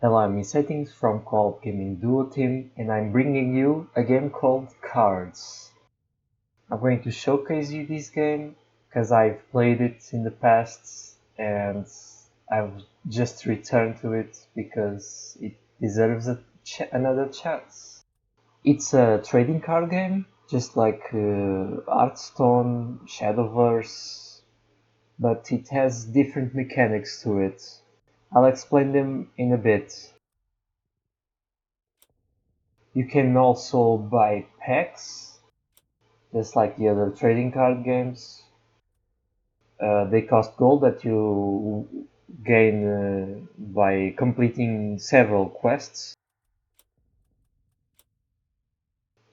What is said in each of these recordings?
Hello, I'm in settings from Co-op Gaming Duo Team, and I'm bringing you a game called Cards. I'm going to showcase you this game because I've played it in the past and I've just returned to it because it deserves another chance. It's a trading card game, just like Hearthstone, Shadowverse, but it has different mechanics to it. I'll explain them in a bit. You can also buy packs, just like the other trading card games. They cost gold that you gain by completing several quests,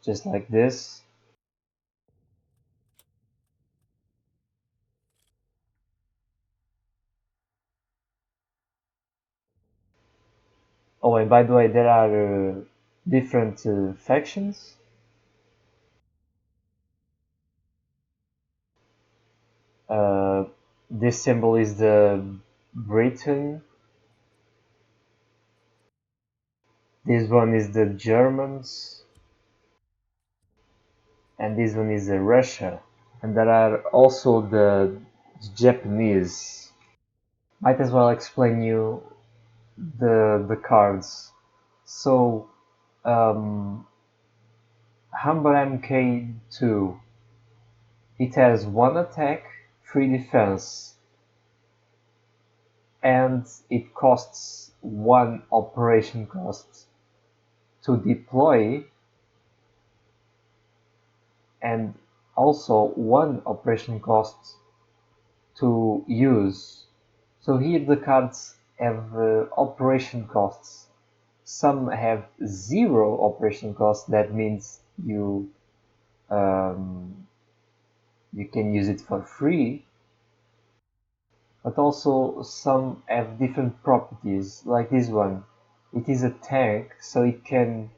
just like this. Oh, and by the way, there are different factions. Uh, this symbol is the Britain. This one is the Germans, and this one is the Russia. And there are also the Japanese. Might as well explain you the cards. So Humber MK2, it has 1 attack, 3 defense, and it costs 1 operation cost to deploy and also 1 operation cost to use. So here the cards have operation costs. Some have 0 operation cost, that means um, you can use it for free, but also some have different properties, like this one. It is a tank, so it can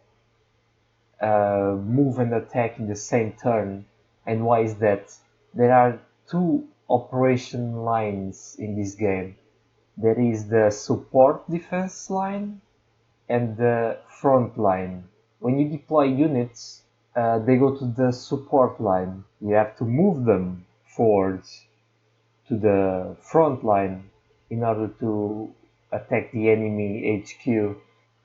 move and attack in the same turn. And why is that? There are 2 operation lines in this game. There is the support defense line and the front line. When you deploy units, they go to the support line. You have to move them forward to the front line in order to attack the enemy HQ.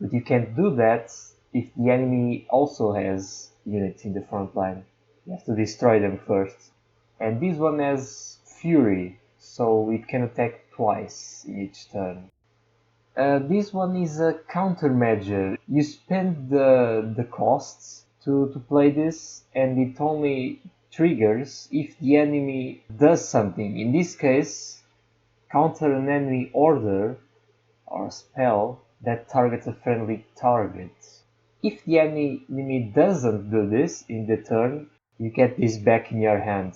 But you can't do that if the enemy also has units in the front line. You have to destroy them first. And this one has Fury, so it can attack twice each turn. This one is a countermeasure. You spend the costs to play this, and it only triggers if the enemy does something. In this case, counter an enemy order or spell that targets a friendly target. If the enemy doesn't do this in the turn, you get this back in your hand.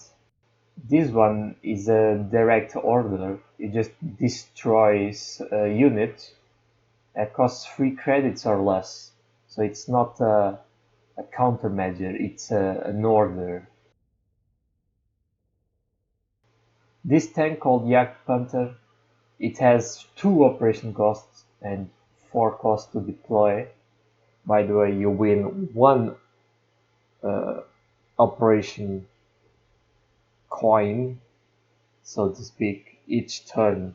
This one is a direct order. It just destroys a unit that costs 3 credits or less. So it's not a countermeasure, it's an order. This tank called Yak Panther, it has 2 operation costs and 4 costs to deploy. By the way, you win 1 uh, operation coin, so to speak, each turn.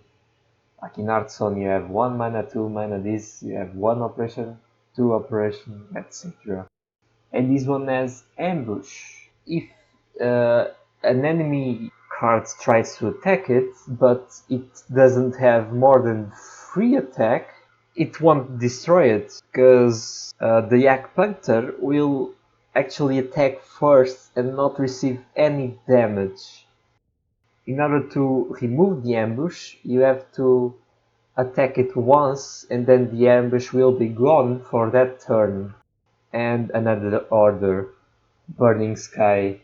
Like in Hearthstone, you have 1 mana, 2 mana, this you have 1 operation, 2 operation, etc. And this one has ambush. If uh, an enemy card tries to attack it, but it doesn't have more than 3 attack, it won't destroy it, because the Yak Panther will actually attack first and not receive any damage. In order to remove the ambush, you have to attack it once, and then the ambush will be gone for that turn. And another order, Burning Sky,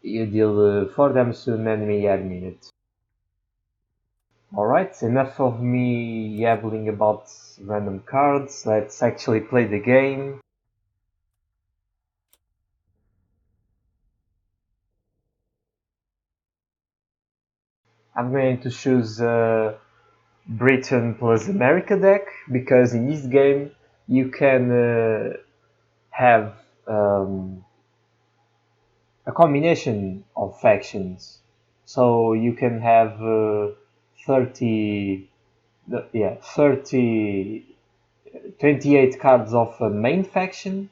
you deal 4 damage to an enemy every minute. Alright, enough of me yabbling about random cards, let's actually play the game. I'm going to choose Britain plus America deck, because in this game you can have a combination of factions. So you can have 30, yeah, 30, 28 cards of a main faction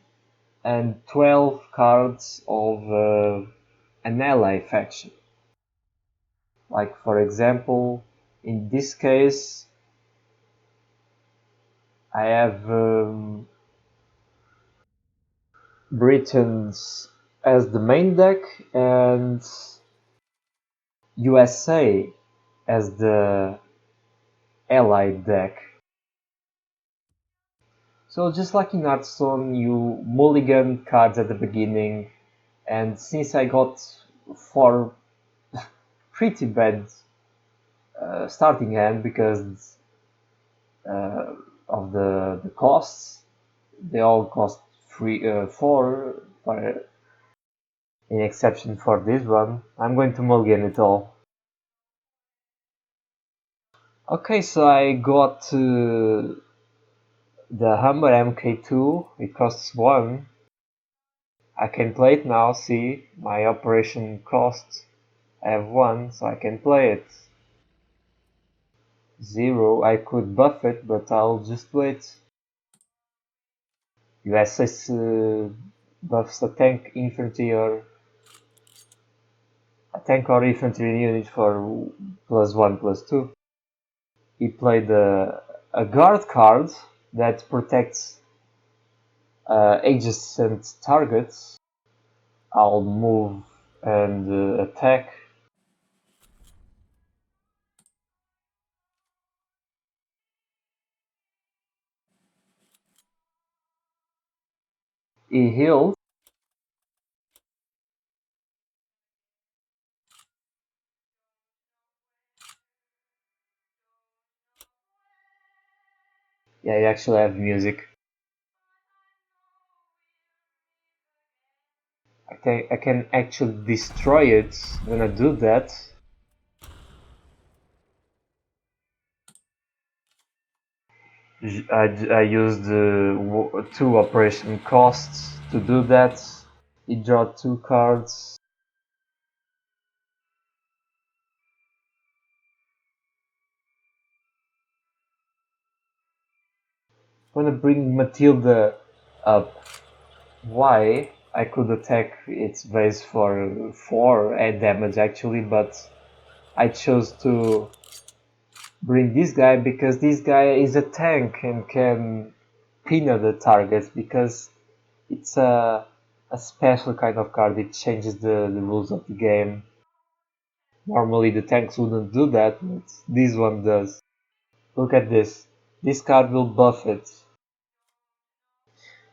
and 12 cards of an ally faction. Like for example, in this case, I have Britons as the main deck and USA as the allied deck. So just like in Hearthstone, you mulligan cards at the beginning, and since I got 4 pretty bad starting hand because of the costs, they all cost 4 for in exception for this one. I'm going to mulligan it all. Okay, so I got the Humber MK2. It costs 1. I can play it now, see, my operation cost. I have 1, so I can play it. 0, I could buff it, but I'll just wait. USS buffs a tank, infantry, or a tank or infantry unit for +1/+2. He played a guard card that protects adjacent targets. I'll move and attack. He heals. Yeah, you actually have music. I can actually destroy it when I do that. I used 2 operation costs to do that. He draw 2 cards. I'm gonna bring Matilda up. Why? I could attack its base for 4 damage actually, but I chose to bring this guy because this guy is a tank and can pin the targets because it's a special kind of card. It changes the rules of the game. Normally the tanks wouldn't do that, but this one does. Look at this. This card will buff it.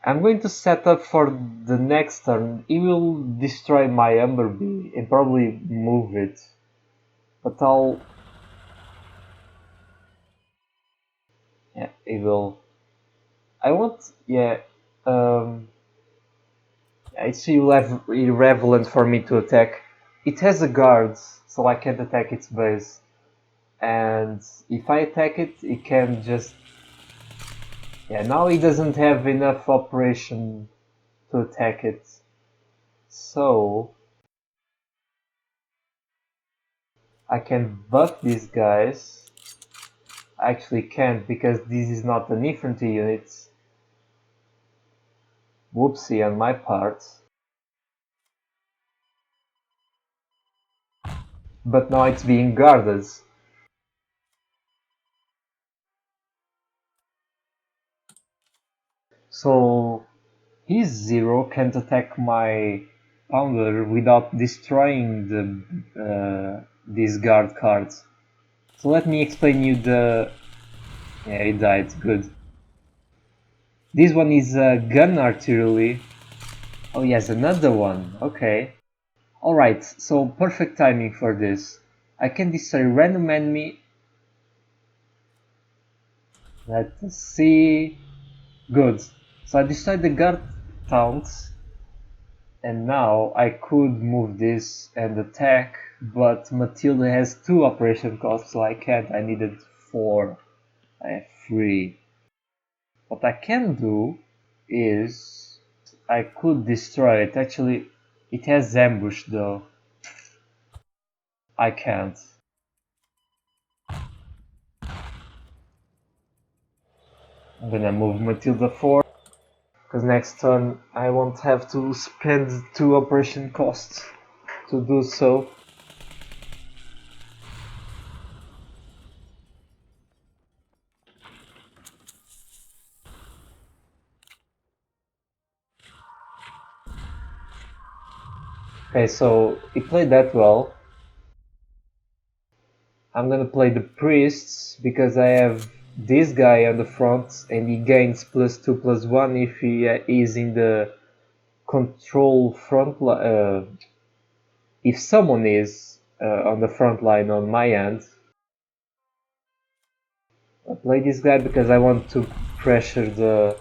I'm going to set up for the next turn. He will destroy my Umberbee and probably move it. But I'll... Yeah, he will... I want... Yeah... It's irrelevant for me to attack. It has a guard, so I can't attack its base. And if I attack it, it can just... Yeah, now he doesn't have enough operation to attack it. So... I can buff these guys. I actually can't because this is not an infantry unit. Whoopsie on my part. But now it's being guarded. So his 0 can't attack my pounder without destroying these guard cards. So let me explain you the... Yeah, he died, good. This one is gun artillery. Oh yes, another one, okay. Alright, so perfect timing for this. I can destroy random enemy. Let's see. Good. So I destroyed the guard taunts. And now I could move this and attack, but Matilda has 2 operation costs, so I can't. I needed 4. I have 3. What I can do is I could destroy it. Actually, it has ambush though. I can't. I'm gonna move Matilda 4 because next turn I won't have to spend 2 operation costs to do so. Okay, so he played that well. I'm gonna play the priests because I have this guy on the front and he gains +2/+1 if he is in the control front line. If someone is on the front line on my end. I play this guy because I want to pressure the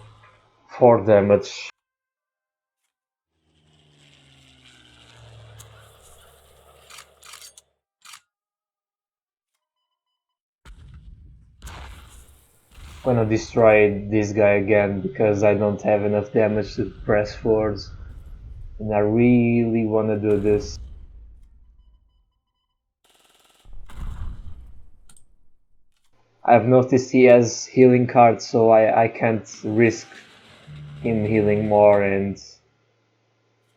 4 damage. I'm gonna destroy this guy again because I don't have enough damage to press forwards. And I really wanna do this. I've noticed he has healing cards, so I can't risk him healing more. And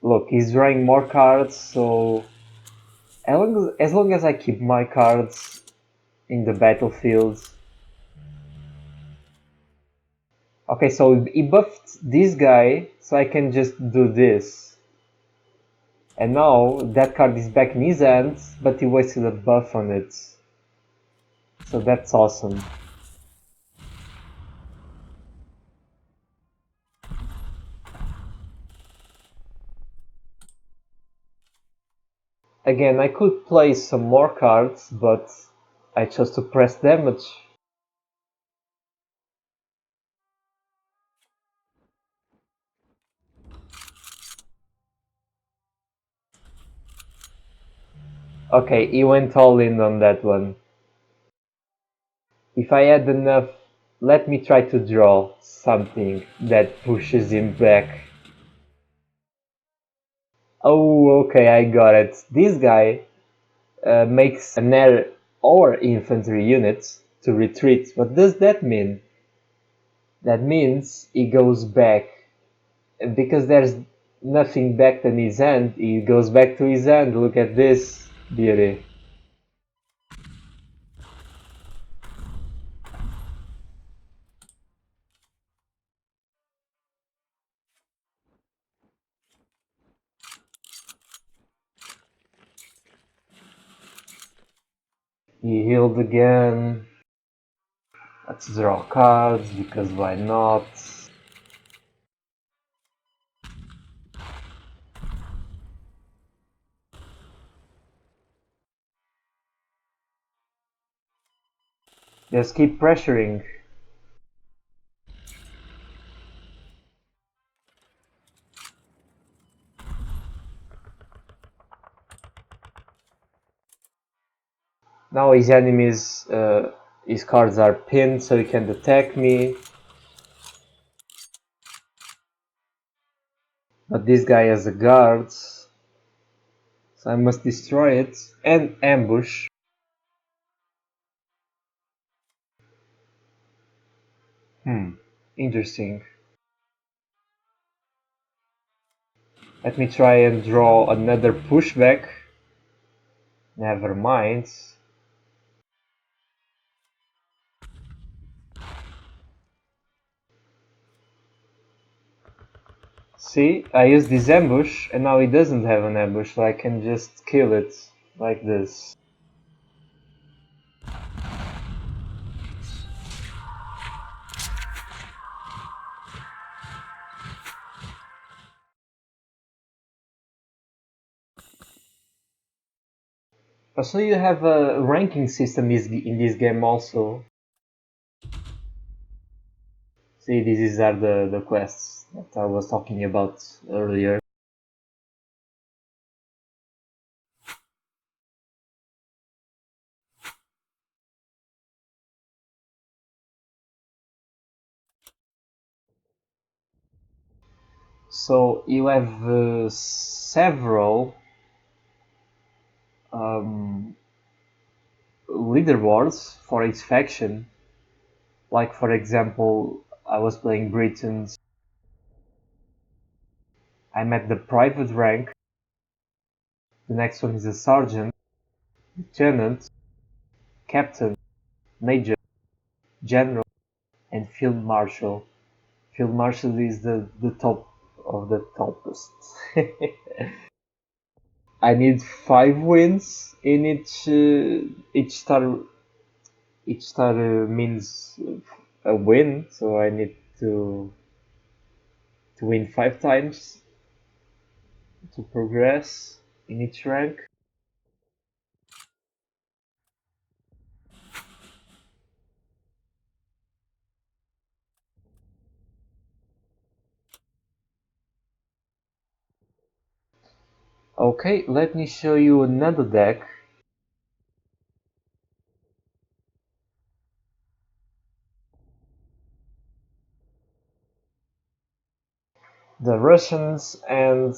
look, he's drawing more cards, so as long as I keep my cards in the battlefield. Okay, so he buffed this guy, so I can just do this. And now that card is back in his hand, but he wasted a buff on it. So that's awesome. Again, I could play some more cards, but I chose to press damage. Okay, he went all in on that one. If I had enough, let me try to draw something that pushes him back. Oh, okay, I got it. This guy makes an air or infantry unit to retreat. What does that mean? That means he goes back. And because there's nothing back in his hand, he goes back to his hand. Look at this beauty. He healed again. Let's draw cards, because why not? Just keep pressuring. Now his enemies, his cards are pinned so he can't attack me. But this guy has a guard, so I must destroy it and ambush. Interesting. Let me try and draw another pushback. Never mind. See, I used this ambush and now he doesn't have an ambush, so I can just kill it like this. So you have a ranking system in this game also. See, these are the quests that I was talking about earlier. So you have several um, leaderboards for each faction. Like for example, I was playing Britons. I'm at the private rank. The next one is a sergeant, lieutenant, captain, major, general, and field marshal. Field marshal is the top of the toppest. I need 5 wins in each star. Each star means a win, so I need to win 5 times to progress in each rank. Okay, let me show you another deck. The Russians and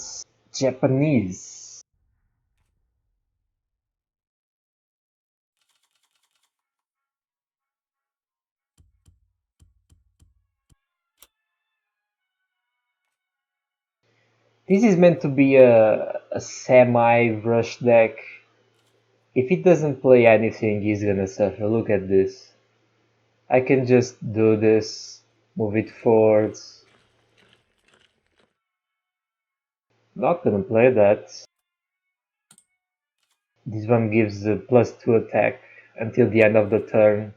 Japanese. This is meant to be a semi-rush deck. If it doesn't play anything, he's gonna suffer. Look at this. I can just do this, move it forwards. Not gonna play that. This one gives a +2 attack until the end of the turn.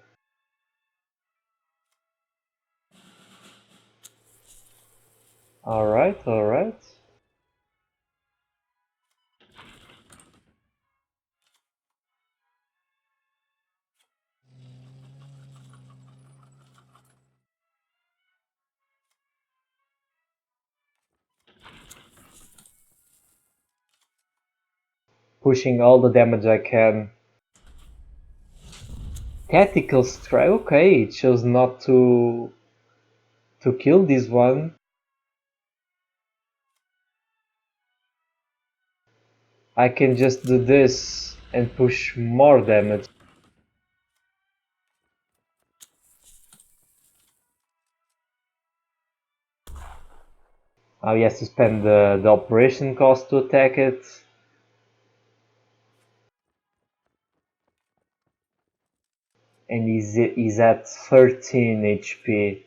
Alright, alright. Pushing all the damage I can. Tactical strike, okay, it chose not to kill this one. I can just do this and push more damage. Now he has to spend the operation cost to attack it. And he's at 13 HP.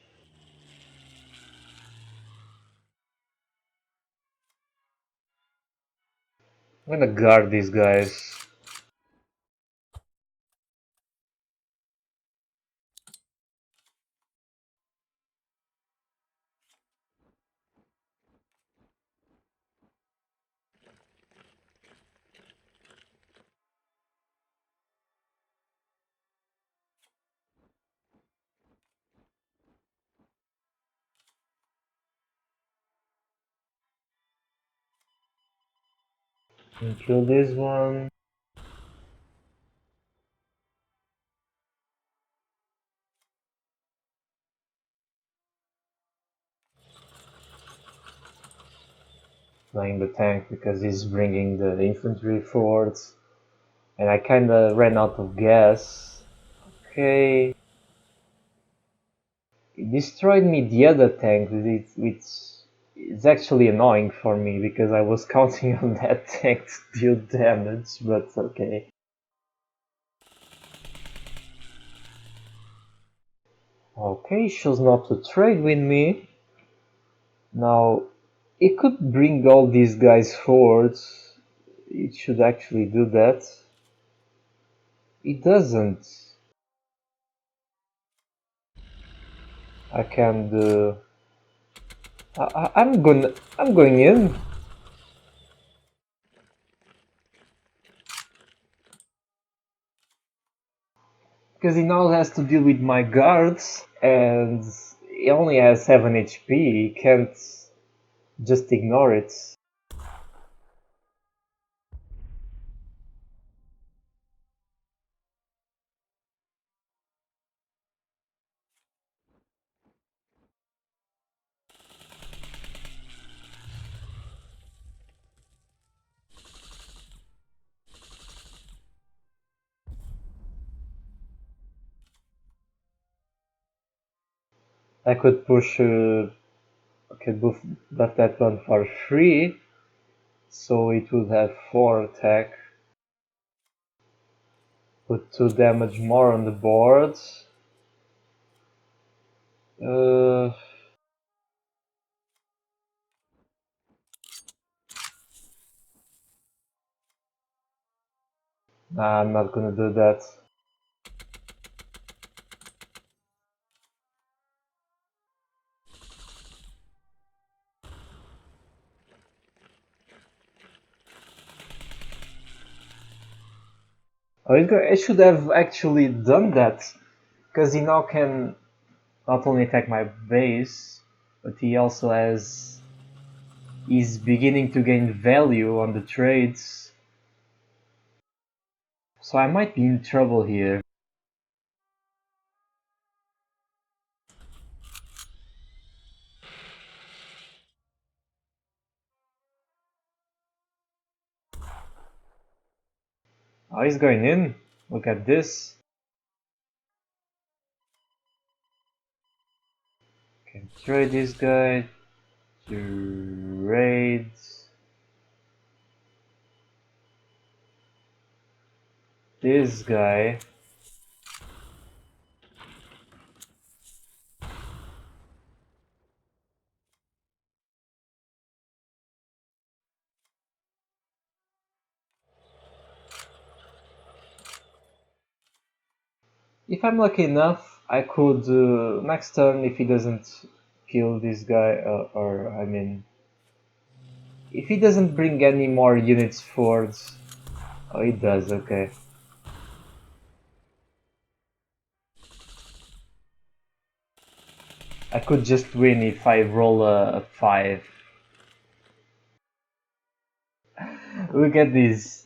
I'm gonna guard these guys. And kill this one. Flying the tank because he's bringing the infantry forwards. And I kinda ran out of gas. Okay. It destroyed me the other tank, which is actually annoying for me because I was counting on that tank to deal damage, but okay. Okay, chose not to trade with me. Now, it could bring all these guys forward. It should actually do that. It doesn't. I can do. I'm going in. Because he now has to deal with my guards, and he only has 7 HP. He can't just ignore it. I could push, okay, buff that one for free, so it would have 4 attack. Put 2 damage more on the board. Uh, nah, I'm not gonna do that. Oh, it should have actually done that, because he now can not only attack my base, but he also has. He's beginning to gain value on the trades, so I might be in trouble here. Oh, he's going in. Look at this. Can trade this guy. Trade this guy. If I'm lucky enough, I could next turn if he doesn't kill this guy, or I mean, if he doesn't bring any more units forward. Oh, he does. Okay. I could just win if I roll a 5. Look at this.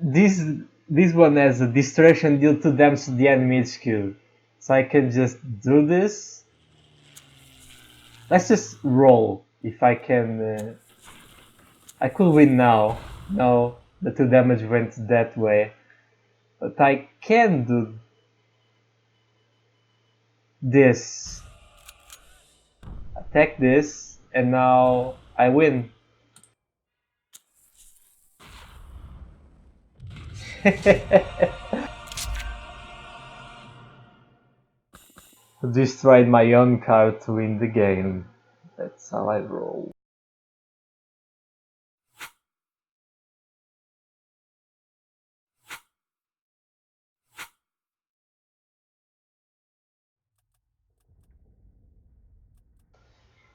This this one has a distraction deal 2 damage to the enemy HQ. So I can just do this. Let's just roll if I can. I could win now. No, the 2 damage went that way. But I can do this. Attack this, and now I win. Destroyed my own card to win the game. That's how I roll.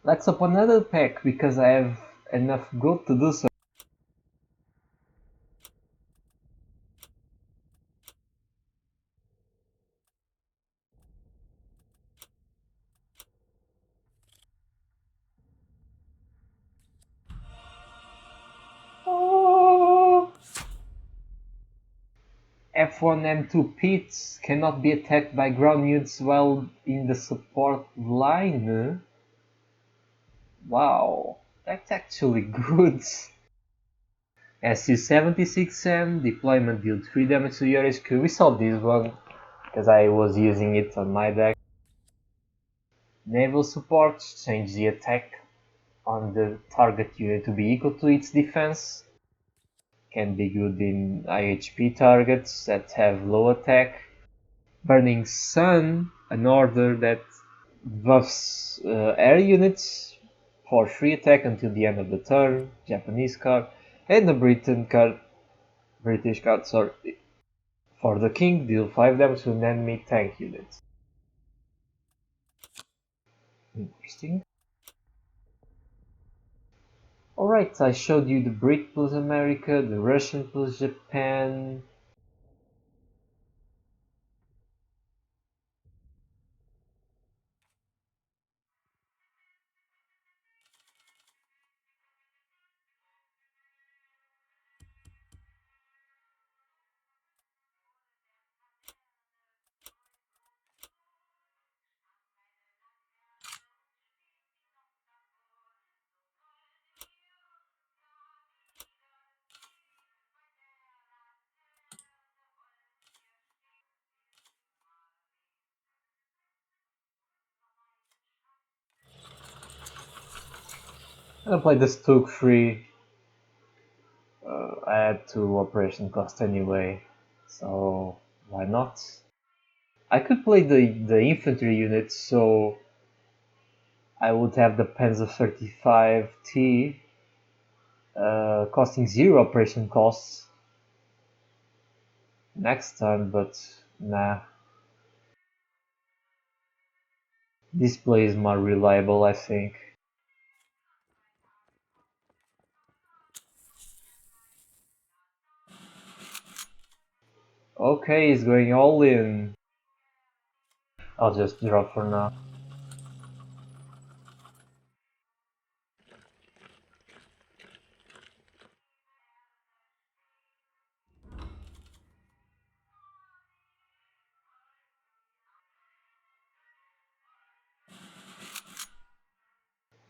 Let's open another pack because I have enough gold to do so. Oh. F1 M2 pits cannot be attacked by ground units while in the support line. Wow, that's actually good. SU-76M, deployment deal 3 damage to your HQ. We saw this one because I was using it on my deck. Naval support, change the attack on the target unit to be equal to its defense. Can be good in IHP targets that have low attack. Burning Sun, an order that buffs air units for free attack until the end of the turn. Japanese card. And a British card, sorry. For the king, deal 5 damage to an enemy tank unit. Interesting. Alright, I showed you the Brit plus America, the Russian plus Japan. I play the Stoke free. I had two operation cost anyway, so why not? I could play the infantry unit, so I would have the Panzer 35T costing 0 operation costs next turn, but nah. This play is more reliable, I think. Okay, he's going all in. I'll just drop for now.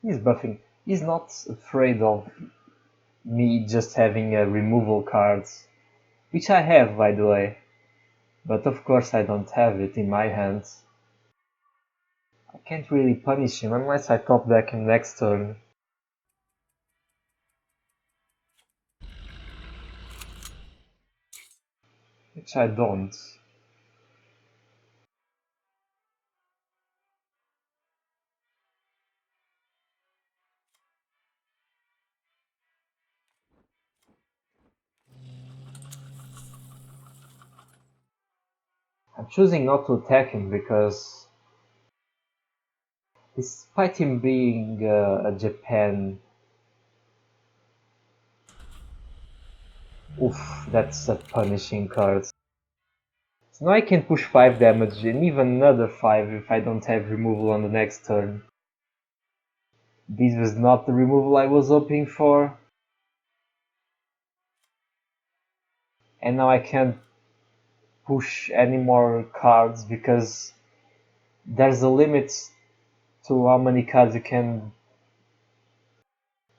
He's buffing. He's not afraid of me just having a removal cards, which I have, by the way. But of course I don't have it in my hands. I can't really punish him unless I top deck him next turn. Which I don't. I'm choosing not to attack him because despite him being a Japan... Oof, that's a punishing card. So now I can push 5 damage and even another 5 if I don't have removal on the next turn. This was not the removal I was hoping for. And now I can't push any more cards because there's a limit to how many cards you can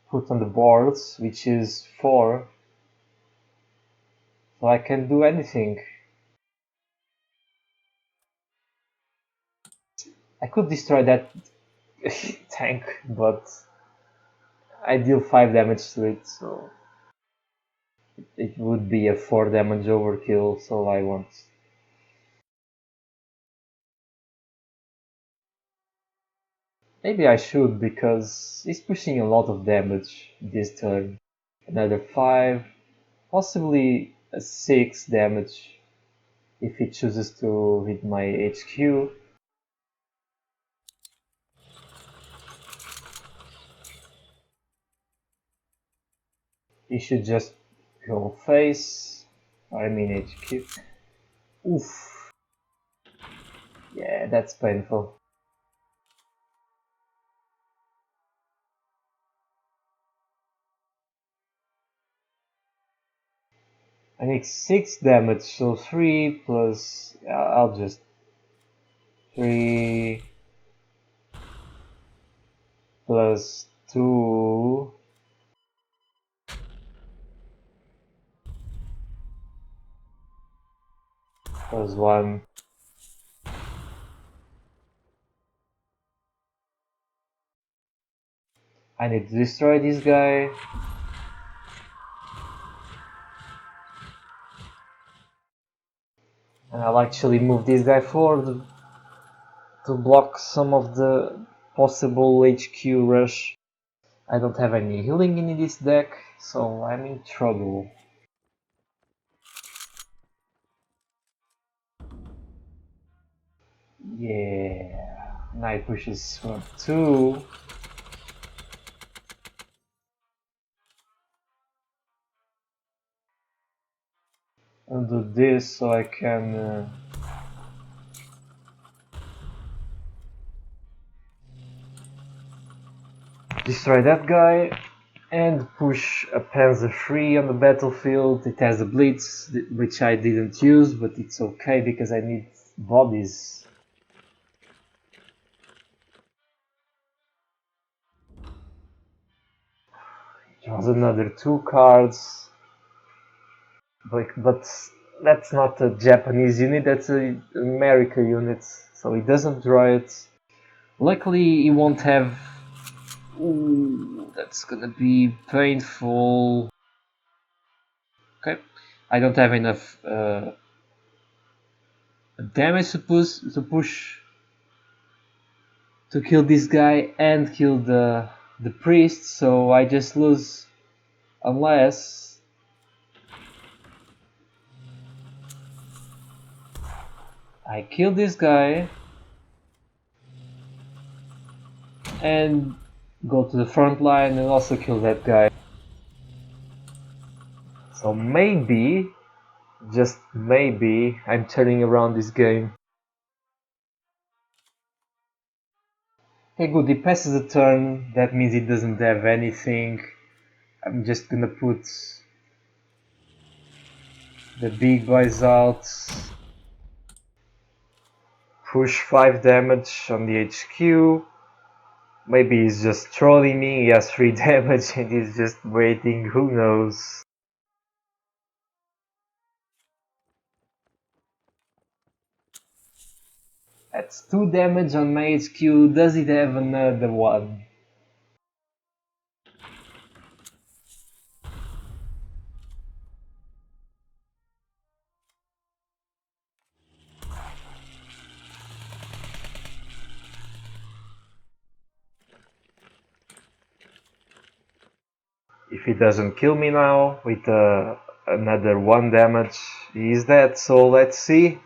put on the boards, which is 4. So I can't do anything. I could destroy that tank, but I deal 5 damage to it, so it would be a 4 damage overkill, so I won't. Maybe I should, because he's pushing a lot of damage this turn. Another 5, possibly a 6 damage if he chooses to hit my HQ. He should just go face, I mean HQ. Oof. Yeah, that's painful. I need 6 damage, so 3 plus... I'll just... 3 plus 2... plus 1... I need to destroy this guy. And I'll actually move this guy forward to block some of the possible HQ rush. I don't have any healing in this deck, so I'm in trouble. Yeah, knight pushes for 2. I'll do this so I can destroy that guy and push a Panzer III on the battlefield. It has a blitz, which I didn't use, but it's okay because I need bodies. Draws another 2 cards, but that's not a Japanese unit, that's an American unit, so he doesn't draw it. Luckily he won't have Ooh, that's gonna be painful. Okay, I don't have enough damage to push to kill this guy and kill the priest, so I just lose unless I kill this guy and go to the front line and also kill that guy. So maybe, just maybe, I'm turning around this game. Okay, good, he passes a turn, that means he doesn't have anything. I'm just gonna put the big boys out. Push 5 damage on the HQ. Maybe he's just trolling me, he has 3 damage and he's just waiting, who knows. That's 2 damage on my HQ, does it have another one? If he doesn't kill me now with another 1 damage, he is dead, so let's see.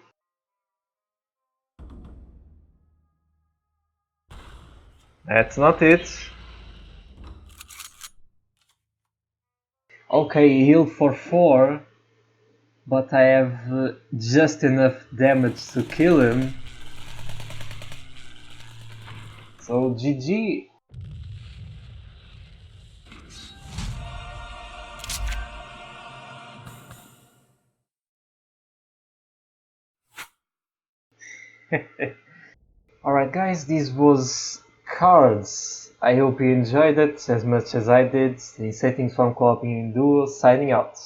That's not it. Okay, he healed for 4, but I have just enough damage to kill him. So GG. Alright guys, this was Cards. I hope you enjoyed it as much as I did. The settings from co-oping in duo, signing out.